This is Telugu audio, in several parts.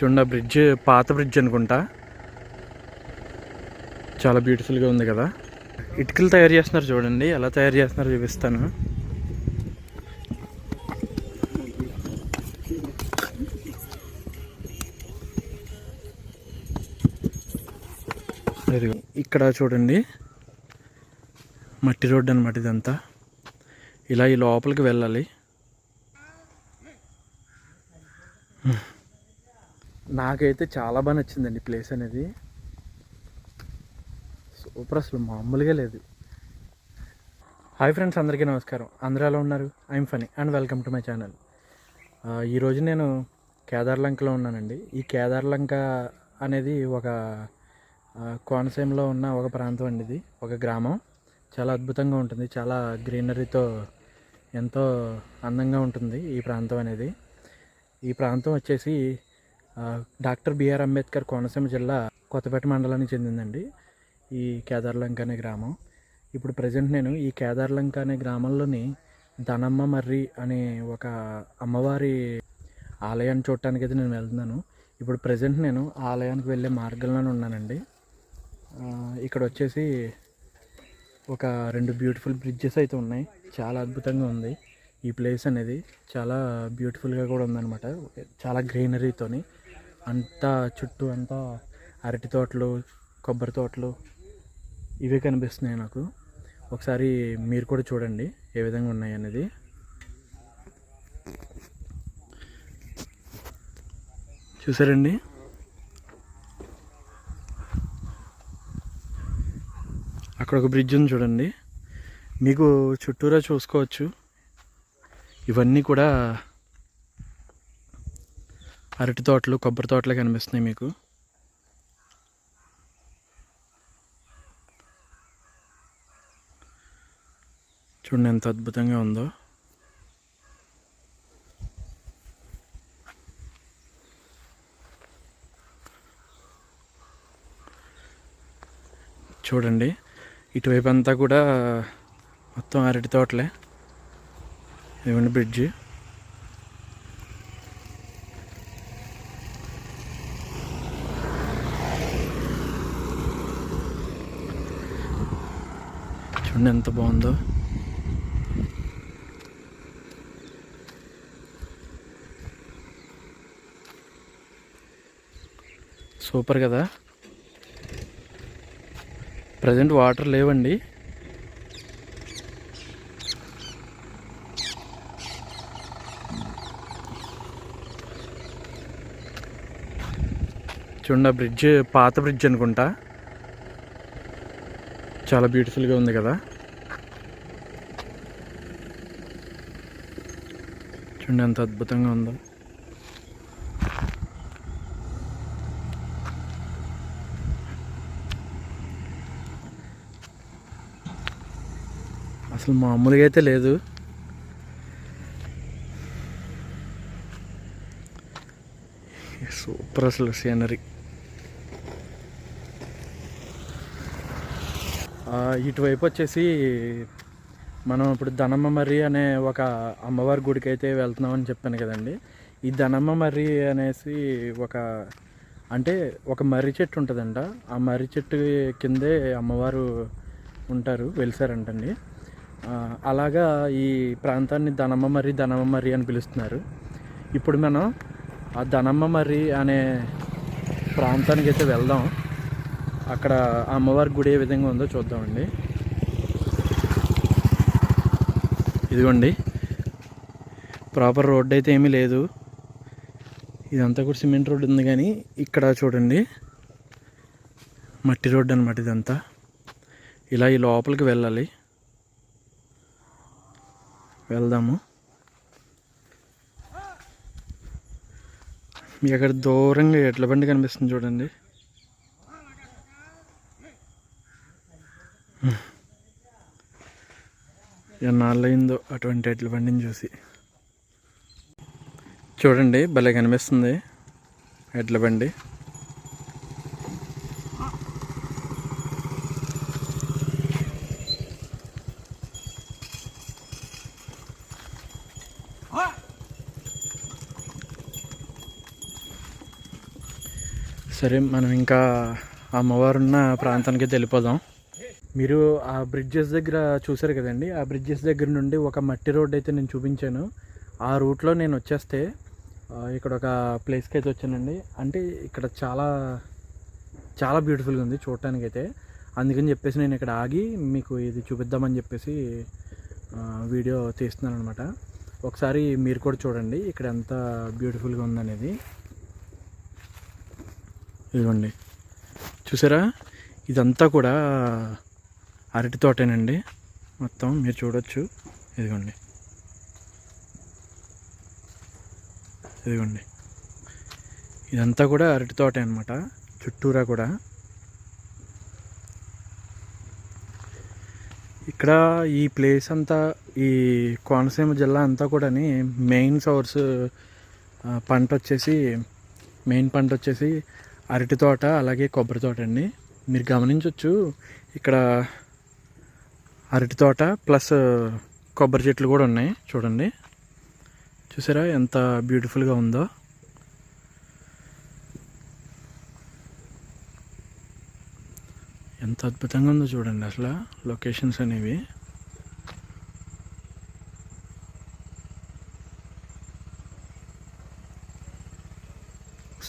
చూడండి, బ్రిడ్జ్ పాత బ్రిడ్జ్ అనుకుంటా. చాలా బ్యూటిఫుల్గా ఉంది కదా. ఇటుకలు తయారు చేస్తున్నారు చూడండి, ఎలా తయారు చేస్తున్నారో చూపిస్తాను. ఇక్కడ చూడండి, మట్టి రోడ్డు అనమాట ఇదంతా. ఇలా ఈ లోపలికి వెళ్ళాలి. నాకైతే చాలా బాగా నచ్చిందండి ప్లేస్ అనేది. సూపర్, అసలు మామూలుగా లేదు. హాయ్ ఫ్రెండ్స్, అందరికీ నమస్కారం. అందరూ ఎలా ఉన్నారు? I'm Phani and welcome to my channel. ఈరోజు నేను కేదార్లంకలో ఉన్నానండి. ఈ కేదార్లంక అనేది ఒక కోనసీమలో ఉన్న ఒక ప్రాంతం అండి. ఇది ఒక గ్రామం. చాలా అద్భుతంగా ఉంటుంది. చాలా గ్రీనరీతో ఎంతో అందంగా ఉంటుంది ఈ ప్రాంతం అనేది. ఈ ప్రాంతం వచ్చేసి డాక్టర్ బిఆర్ అంబేద్కర్ కోనసీమ జిల్లా కొత్తపేట మండలానికి చెందిందండి ఈ కేదార్లంక అనే గ్రామం. ఇప్పుడు ప్రజెంట్ నేను ఈ కేదార్లంక అనే గ్రామంలోని ధనమ్మ మర్రి అనే ఒక అమ్మవారి ఆలయాన్ని చూడటానికి అయితే నేను వెళ్తున్నాను. ఇప్పుడు ప్రజెంట్ నేను ఆలయానికి వెళ్ళే మార్గంలోనే ఉన్నానండి. ఇక్కడ వచ్చేసి ఒక 2 బ్యూటిఫుల్ బ్రిడ్జెస్ అయితే ఉన్నాయి. చాలా అద్భుతంగా ఉంది ఈ ప్లేస్ అనేది. చాలా బ్యూటిఫుల్గా కూడా ఉందన్నమాట. చాలా గ్రీనరీతోని అంతా చుట్టూ అంతా అరటి తోటలు, కొబ్బరి తోటలు ఇవే కనిపిస్తున్నాయి నాకు. ఒకసారి మీరు కూడా చూడండి ఏ విధంగా ఉన్నాయి అనేది. చూసారండి, అక్కడ ఒక బ్రిడ్జ్ ఉంది చూడండి. మీకు చుట్టూరా చూసుకోవచ్చు. ఇవన్నీ కూడా అరటి తోటలు, కొబ్బరి తోటలు కనిపిస్తున్నాయి మీకు. చూడండి ఎంత అద్భుతంగా ఉందో. చూడండి, ఇటువైపు అంతా కూడా మొత్తం అరటి తోటలే. ఇవ్వండి బ్రిడ్జి. చూడండి ఎంత బాగుందో. సూపర్ కదా. ప్రజెంట్ వాటర్ లేవండి. చూడండి, బ్రిడ్జ్ పాత బ్రిడ్జ్ అనుకుంటా. చాలా బ్యూటిఫుల్గా ఉంది కదా. చూడండి ఎంత అద్భుతంగా ఉందో. అసలు మామూలుగా అయితే లేదు. సూపర్ అసలు సీనరీ. ఇటువైపు వచ్చేసి మనం ఇప్పుడు ధనమ్మ మర్రి అనే ఒక అమ్మవారి గుడికి అయితే వెళ్తున్నామని చెప్పాను కదండి. ఈ ధనమ్మ మర్రి అనేసి ఒక మర్రి చెట్టు ఉంటుందంట. ఆ మర్రి చెట్టు కిందే అమ్మవారు ఉంటారు, వెలిసారంటండి. అలాగా ఈ ప్రాంతాన్ని ధనమ్మ మర్రి అని పిలుస్తున్నారు. ఇప్పుడు మనం ఆ ధనమ్మ మర్రి అనే ప్రాంతానికి అయితే వెళ్దాం. అక్కడ అమ్మవారి గుడి ఏ విధంగా ఉందో చూద్దామండి. ఇదిగోండి, ప్రాపర్ రోడ్డు అయితే ఏమీ లేదు. ఇదంతా కూడా సిమెంట్ రోడ్డు ఉంది, కానీ ఇక్కడ చూడండి మట్టి రోడ్డు అనమాట ఇదంతా. ఇలా ఈ లోపలికి వెళ్ళాలి. వెళ్దాము. మీకు అక్కడ దూరంగా ఎడ్ల బండి కనిపిస్తుంది చూడండి. ఎన్నాళ్ళయిందో అటువంటి ఎడ్ల బండిని చూసి. చూడండి, భలే కనిపిస్తుంది ఎడ్ల బండి. సరే, మనం ఇంకా అమ్మవారు ఉన్న ప్రాంతానికి వెళ్ళిపోదాం. మీరు ఆ బ్రిడ్జెస్ దగ్గర చూసారు కదండి, ఆ బ్రిడ్జెస్ దగ్గర నుండి ఒక మట్టి రోడ్ అయితే నేను చూపించాను. ఆ రూట్లో నేను వచ్చేస్తే ఇక్కడ ఒక ప్లేస్కి అయితే వచ్చానండి. అంటే ఇక్కడ చాలా చాలా బ్యూటిఫుల్గా ఉంది చూడటానికి అయితే. అందుకని చెప్పేసి నేను ఇక్కడ ఆగి మీకు ఇది చూపిద్దామని చెప్పేసి వీడియో తీస్తున్నాను అనమాట. ఒకసారి మీరు కూడా చూడండి ఇక్కడ ఎంత బ్యూటిఫుల్గా ఉందనేది. ఇదిగోండి, చూసారా, ఇదంతా కూడా అరటి తోటేనండి మొత్తం. మీరు చూడొచ్చు, ఇదిగోండి ఇదిగోండి ఇదంతా కూడా అరటి తోటే అనమాట, చుట్టూరా కూడా. ఇక్కడ ఈ ప్లేస్ అంతా, ఈ కోనసీమ జిల్లా అంతా కూడా మెయిన్ సోర్స్ మెయిన్ పంట వచ్చేసి అరటి తోట, అలాగే కొబ్బరి తోట అండి. మీరు గమనించవచ్చు ఇక్కడ అరటి తోట ప్లస్ కొబ్బరి చెట్లు కూడా ఉన్నాయి. చూడండి, చూసారా ఎంత బ్యూటిఫుల్గా ఉందో. ఎంత అద్భుతంగా ఉందో చూడండి అసలు లొకేషన్స్ అనేవి.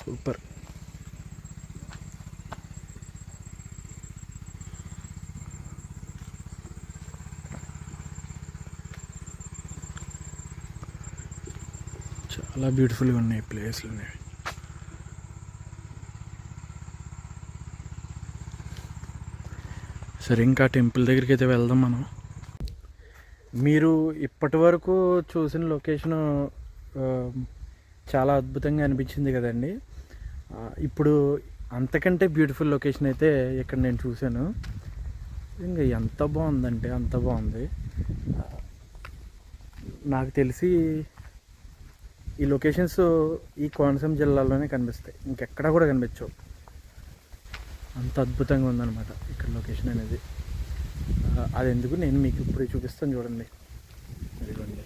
సూపర్. చాలా బ్యూటిఫుల్గా ఉన్నాయి ప్లేస్లు అనేవి. సరే, ఇంకా టెంపుల్ దగ్గరికి అయితే వెళ్దాం మనం. మీరు ఇప్పటి వరకు చూసిన లొకేషను చాలా అద్భుతంగా అనిపించింది కదండి. ఇప్పుడు అంతకంటే బ్యూటిఫుల్ లొకేషన్ అయితే ఇక్కడ నేను చూశాను. ఇంకా ఎంత బాగుందంటే అంత బాగుంది. నాకు తెలిసి ఈ లొకేషన్స్ ఈ కోనసీమ జిల్లాలోనే కనిపిస్తాయి, ఇంకెక్కడా కూడా కనిపించవు. అంత అద్భుతంగా ఉందన్నమాట ఇక్కడ లొకేషన్ అనేది. అది ఎందుకు నేను మీకు ఇప్పుడు చూపిస్తాను. చూడండి, ఇదిగోండి,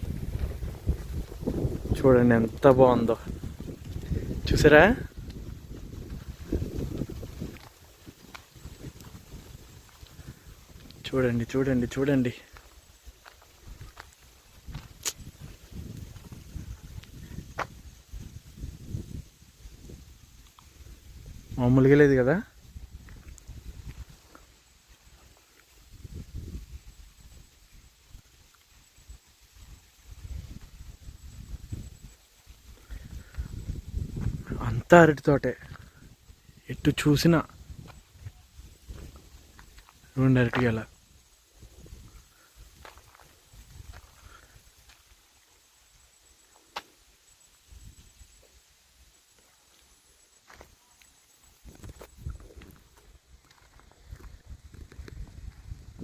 చూడండి ఎంత బాగుందో. చూసారా, చూడండి చూడండి చూడండి. మామూలుగా లేదు కదా. అంతా అరటి తోటే, ఎటు చూసినా రెండు అరటి గెల.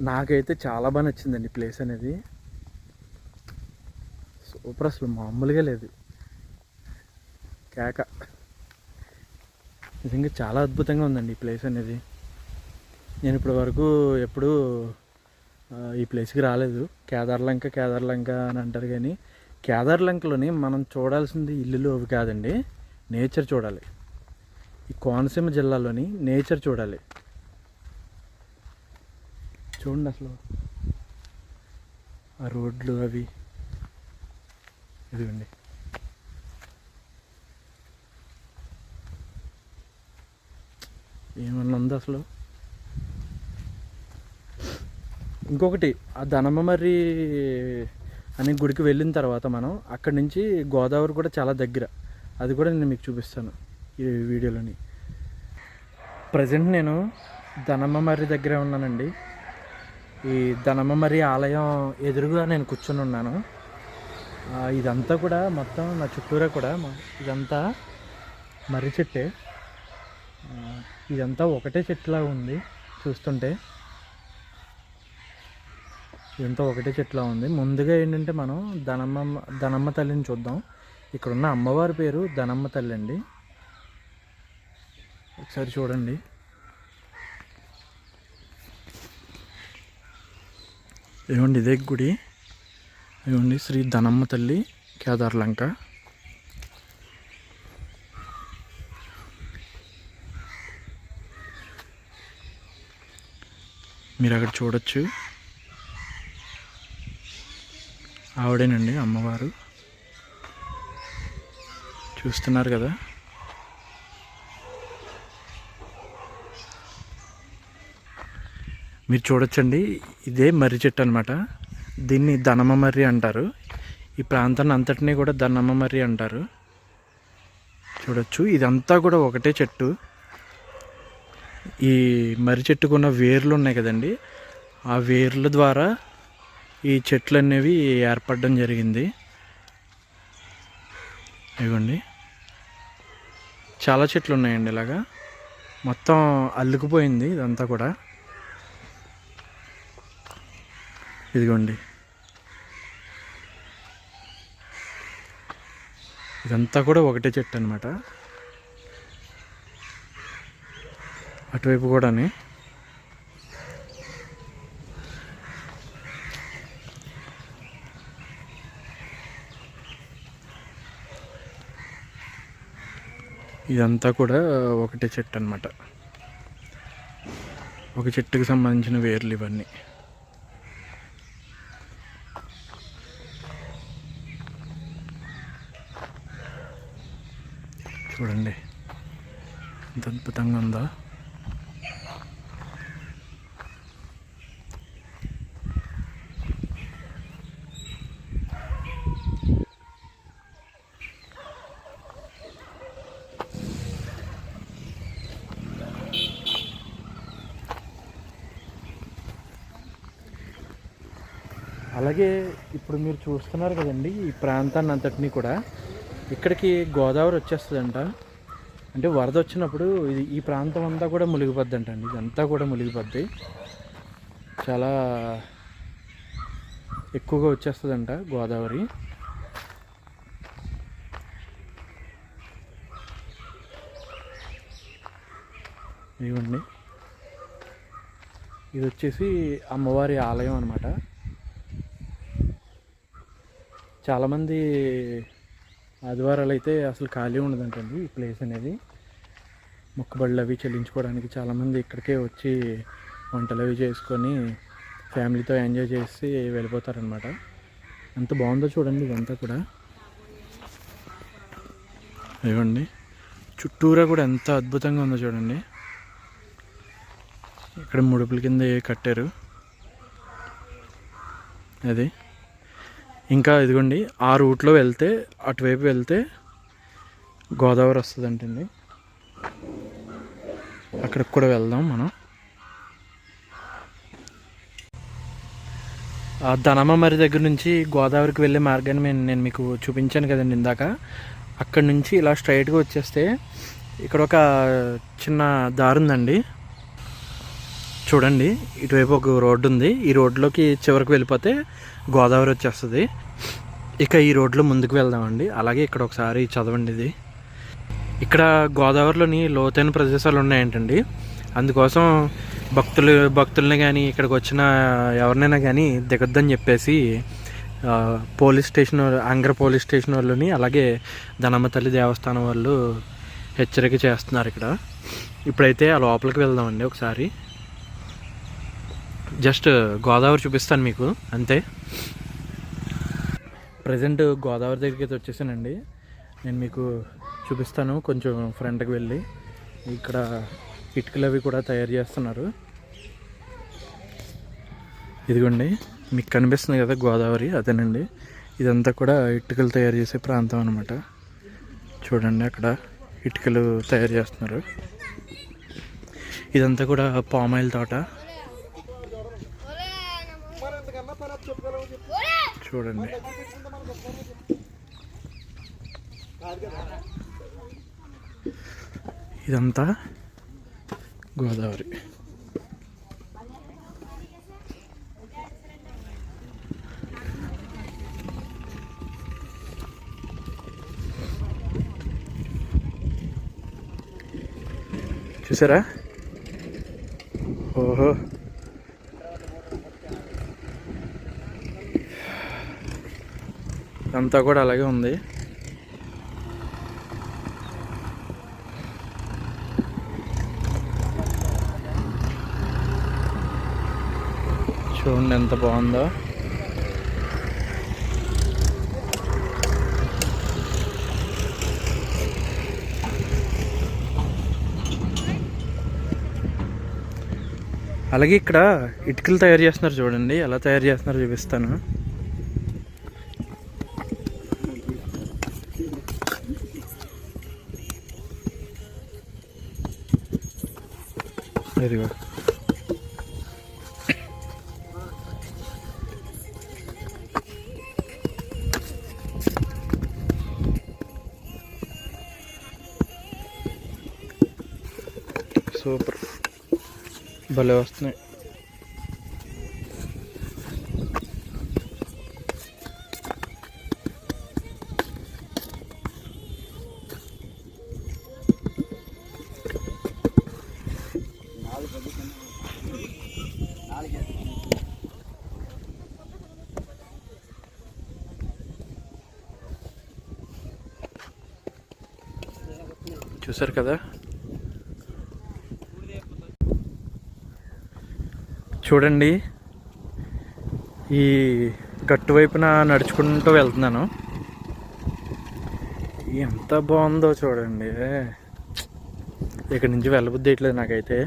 నాకైతే చాలా బాగా నచ్చిందండి ప్లేస్ అనేది. సూపర్, అసలు మామూలుగా లేదు. కేక, నిజంగా చాలా అద్భుతంగా ఉందండి ఈ ప్లేస్ అనేది. నేను ఇప్పటి వరకు ఎప్పుడూ ఈ ప్లేస్కి రాలేదు. కేదార్లంక అని అంటారు, కానీ కేదార్లంకలోని మనం చూడాల్సింది ఇల్లులు అవి కాదండి, నేచర్ చూడాలి. ఈ కోనసీమ జిల్లాలోని నేచర్ చూడాలి. చూడండి అసలు ఆ రోడ్లు అవి. ఇదిగోండి, ఏమన్నా ఉంది అసలు. ఇంకొకటి, ఆ ధనమ్మమర్రి అనే గుడికి వెళ్ళిన తర్వాత మనం అక్కడి నుంచి గోదావరి కూడా చాలా దగ్గర. అది కూడా నేను మీకు చూపిస్తాను ఈ వీడియోలోని. ప్రజెంట్ నేను ధనమ్మమర్రి దగ్గరే ఉన్నానండి. ఈ ధనమ్మమర్రి ఆలయం ఎదురుగా నేను కూర్చొని ఉన్నాను. ఇదంతా కూడా మొత్తం నా చుట్టూరా కూడా ఇదంతా మర్రి చెట్టే. ఇదంతా ఒకటే చెట్టులా ఉంది చూస్తుంటే. ఇదంతా ఒకటే చెట్టులా ఉంది. ముందుగా ఏంటంటే మనం ధనమ్మ తల్లిని చూద్దాం. ఇక్కడున్న అమ్మవారి పేరు ధనమ్మ తల్లి అండి. ఒకసారి చూడండి. ఇదిగోండి, ఇదే గుడి. ఇదిగోండి, శ్రీ ధనమ్మ తల్లి, కేదార్లంక. మీరు అక్కడ చూడొచ్చు, ఆవిడేనండి అమ్మవారు, చూస్తున్నారు కదా. మీరు చూడొచ్చండి, ఇదే మర్రి చెట్టు అనమాట. దీన్ని దనమ్మ మర్రి అంటారు. ఈ ప్రాంతాన్ని అంతటినీ కూడా దనమ్మ మర్రి అంటారు. చూడొచ్చు, ఇదంతా కూడా ఒకటే చెట్టు. ఈ మర్రి చెట్టుకున్న వేర్లు ఉన్నాయి కదండి, ఆ వేర్ల ద్వారా ఈ చెట్లు అనేవి ఏర్పడడం జరిగింది. ఇవ్వండి, చాలా చెట్లు ఉన్నాయండి ఇలాగా. మొత్తం అల్లుకుపోయింది ఇదంతా కూడా. ఇదిగోండి, ఇదంతా కూడా ఒకటే చెట్టు అనమాట. అటువైపు కూడాని ఇదంతా కూడా ఒకటే చెట్టు అనమాట. ఒక చెట్టుకి సంబంధించిన వేర్లు ఇవన్నీ. చూడండి ఎంత అద్భుతంగా ఉందో. అలాగే ఇప్పుడు మీరు చూస్తున్నారు కదండి, ఈ ప్రాంతాన్ని అంతటినీ కూడా ఇక్కడికి గోదావరి వచ్చేస్తుందంట. అంటే వరద వచ్చినప్పుడు ఈ ప్రాంతం అంతా కూడా మునిగిపోద్ది అంటండి. ఇదంతా కూడా మునిగిపోద్ది, చాలా ఎక్కువగా వచ్చేస్తుందంట గోదావరి. ఇవ్వండి, ఇది వచ్చేసి అమ్మవారి ఆలయం అన్నమాట. చాలామంది ఆదివారాలు అయితే అసలు ఖాళీ ఉండదంటండి ఈ ప్లేస్ అనేది. మొక్కుబడులు అవి చెల్లించుకోవడానికి చాలామంది ఇక్కడికే వచ్చి వంటలు అవి చేసుకొని ఫ్యామిలీతో ఎంజాయ్ చేసి వెళ్ళిపోతారనమాట. ఎంత బాగుందో చూడండి ఇదంతా కూడా. ఇవ్వండి, చుట్టూరా కూడా ఎంత అద్భుతంగా ఉందో చూడండి. ఇక్కడ ముడుపుల కింద కట్టారు అది. ఇంకా ఇదిగోండి, ఆ రూట్లో వెళ్తే, అటువైపు వెళ్తే గోదావరి వస్తుందంటండి. అక్కడికి కూడా వెళ్దాం మనం. ఆ దనమ్మ మర్రి దగ్గర నుంచి గోదావరికి వెళ్ళే మార్గాన్ని నేను మీకు చూపించాను కదండి ఇందాక. అక్కడి నుంచి ఇలా స్ట్రైట్గా వచ్చేస్తే ఇక్కడ ఒక చిన్న దారి ఉందండి. చూడండి, ఇటువైపు ఒక రోడ్డు ఉంది. ఈ రోడ్లోకి చివరికి వెళ్ళిపోతే గోదావరి వచ్చేస్తుంది. ఇక ఈ రోడ్లో ముందుకు వెళ్దామండి. అలాగే ఇక్కడ ఒకసారి చదవండి ఇది. ఇక్కడ గోదావరిలోని లోతైన ప్రదేశాలు ఉన్నాయంటండి. అందుకోసం భక్తుల్ని కానీ ఇక్కడికి వచ్చిన ఎవరినైనా కానీ దిగొద్దని చెప్పేసి పోలీస్ స్టేషన్, ఆంగ్ర పోలీస్ స్టేషన్ వాళ్ళని, అలాగే దనమ్మ తల్లి దేవస్థానం వాళ్ళు హెచ్చరిక చేస్తున్నారు ఇక్కడ. ఇప్పుడైతే ఆ లోపలికి వెళ్దామండి ఒకసారి. జస్ట్ గోదావరి చూపిస్తాను మీకు అంతే. ప్రజెంట్ గోదావరి దగ్గరికి అయితే వచ్చేసానండి. నేను మీకు చూపిస్తాను కొంచెం ఫ్రంట్కి వెళ్ళి. ఇక్కడ ఇటుకలు అవి కూడా తయారు చేస్తున్నారు. ఇదిగోండి, మీకు కనిపిస్తుంది కదా గోదావరి, అదేనండి. ఇదంతా కూడా ఇటుకలు తయారు చేసే ప్రాంతం అనమాట. చూడండి, అక్కడ ఇటుకలు తయారు చేస్తున్నారు. ఇదంతా కూడా పామాయిల్ తోట. చూడండి, ఇదంతా గోదావరి. చూసారా? ఓహో, అంతా కూడా అలాగే ఉంది. చూడండి ఎంత బాగుందో. అలాగే ఇక్కడ ఇటుకలు తయారు చేస్తున్నారు చూడండి, ఎలా తయారు చేస్తున్నారు చూపిస్తాను. ఇదిగో సూపర్, భలే వస్తున్నాయి. చూసారు కదా, చూడండి ఈ గట్టు వైపున నడుచుకుంటూ వెళ్తున్నాను. ఎంత బాగుందో చూడండి. ఇక్కడి నుంచి వెళ్ళబుద్ధి వేయట్లేదు నాకైతే.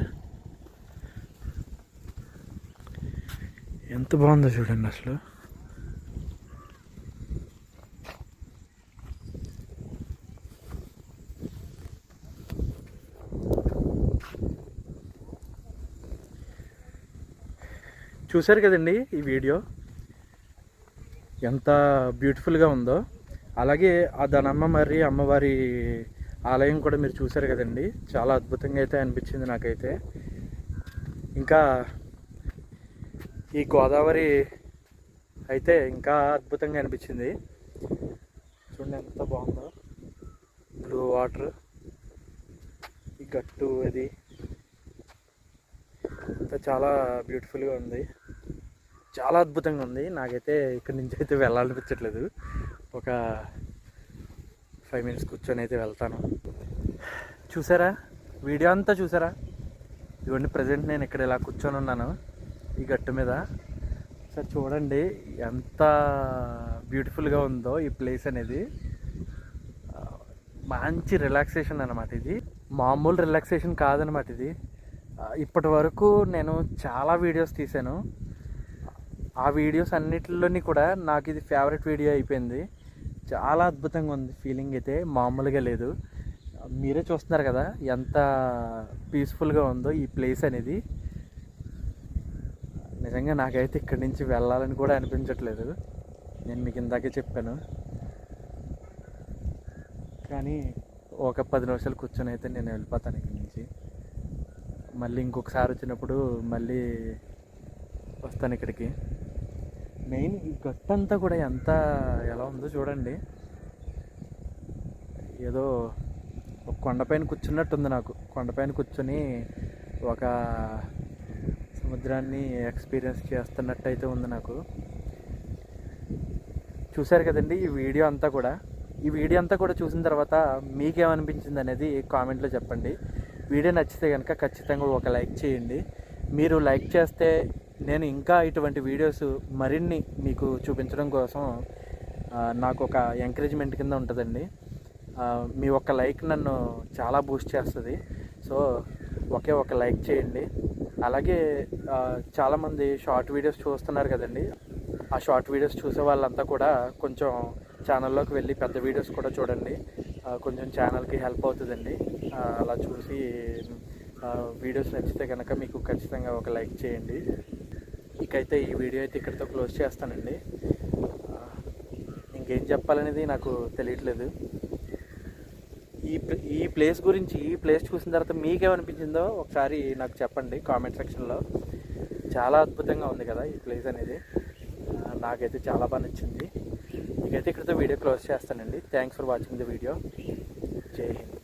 ఎంత బాగుందో చూడండి అసలు. చూశారు కదండి ఈ వీడియో ఎంత బ్యూటిఫుల్గా ఉందో. అలాగే ఆ ధనమ్మ మరి అమ్మవారి ఆలయం కూడా మీరు చూశారు కదండి, చాలా అద్భుతంగా అయితే అనిపించింది నాకైతే. ఇంకా ఈ గోదావరి అయితే ఇంకా అద్భుతంగా అనిపించింది. చూడండి ఎంత బాగుందో, బ్లూ వాటర్, ఈ గట్టు అది చాలా బ్యూటిఫుల్గా ఉంది, చాలా అద్భుతంగా ఉంది. నాకైతే ఇక్కడి నుంచి అయితే వెళ్ళాలనిపించట్లేదు. ఒక 5 minutes కూర్చొని అయితే వెళ్తాను. చూసారా వీడియో అంతా చూసారా? ఇవన్నీ ప్రజెంట్ నేను ఇక్కడ ఇలా కూర్చొని ఉన్నాను ఈ గట్టు మీద. సార్ చూడండి ఎంత బ్యూటిఫుల్గా ఉందో ఈ ప్లేస్ అనేది. మంచి రిలాక్సేషన్ అన్నమాట ఇది, మామూలు రిలాక్సేషన్ కాదనమాట ఇది. ఇప్పటి వరకు నేను చాలా వీడియోస్ తీసాను, ఆ వీడియోస్ అన్నిటిలోని కూడా నాకు ఇది ఫేవరెట్ వీడియో అయిపోయింది. చాలా అద్భుతంగా ఉంది, ఫీలింగ్ అయితే మామూలుగా లేదు. మీరే చూస్తున్నారు కదా ఎంత పీస్ఫుల్గా ఉందో ఈ ప్లేస్ అనేది. నిజంగా నాకైతే ఇక్కడి నుంచి వెళ్ళాలని కూడా అనిపించట్లేదు, నేను మీకు ఇందాకే చెప్పాను. కానీ ఒక 10 నిమిషాలు కూర్చొని అయితే నేను వెళ్ళిపోతాను ఇక్కడి నుంచి. మళ్ళీ ఇంకొకసారి వచ్చినప్పుడు మళ్ళీ వస్తాను ఇక్కడికి. మెయిన్ ఈ గట్టంతా కూడా ఎంత ఎలా ఉందో చూడండి. ఏదో ఒక కొండపైన కూర్చున్నట్టుంది నాకు. కొండపైన కూర్చొని ఒక సముద్రాన్ని ఎక్స్పీరియన్స్ చేస్తున్నట్టు అయితే ఉంది నాకు. చూశారు కదండి ఈ వీడియో అంతా కూడా. ఈ వీడియో అంతా కూడా చూసిన తర్వాత మీకేమనిపించింది అనేది కామెంట్లో చెప్పండి. వీడియో నచ్చితే కనుక ఖచ్చితంగా ఒక లైక్ చేయండి. మీరు లైక్ చేస్తే నేను ఇంకా ఇటువంటి వీడియోస్ మరిన్ని మీకు చూపించడం కోసం నాకు ఒక ఎంకరేజ్మెంట్ కింద ఉంటుందండి. మీ ఒక్క లైక్ నన్ను చాలా బూస్ట్ చేస్తుంది. సో ఒకే ఒక లైక్ చేయండి. అలాగే చాలామంది షార్ట్ వీడియోస్ చూస్తున్నారు కదండి, ఆ షార్ట్ వీడియోస్ చూసే వాళ్ళంతా కూడా కొంచెం ఛానల్లోకి వెళ్ళి పెద్ద వీడియోస్ కూడా చూడండి, కొంచెం ఛానల్కి హెల్ప్ అవుతుందండి. అలా చూసి వీడియోస్ నచ్చితే కనుక మీకు ఖచ్చితంగా ఒక లైక్ చేయండి. ఇకైతే ఈ వీడియో అయితే ఇక్కడితో క్లోజ్ చేస్తానండి. ఇంకేం చెప్పాలనేది నాకు తెలియట్లేదు. ఈ ప్లేస్ గురించి, ఈ ప్లేస్ చూసిన తర్వాత మీకేమనిపించిందో ఒకసారి నాకు చెప్పండి కామెంట్ సెక్షన్లో. చాలా అద్భుతంగా ఉంది కదా ఈ ప్లేస్ అనేది, నాకైతే చాలా బాగా నచ్చింది. ఇకైతే ఇక్కడితో వీడియో క్లోజ్ చేస్తానండి. Thanks for watching the video. జై హింద్.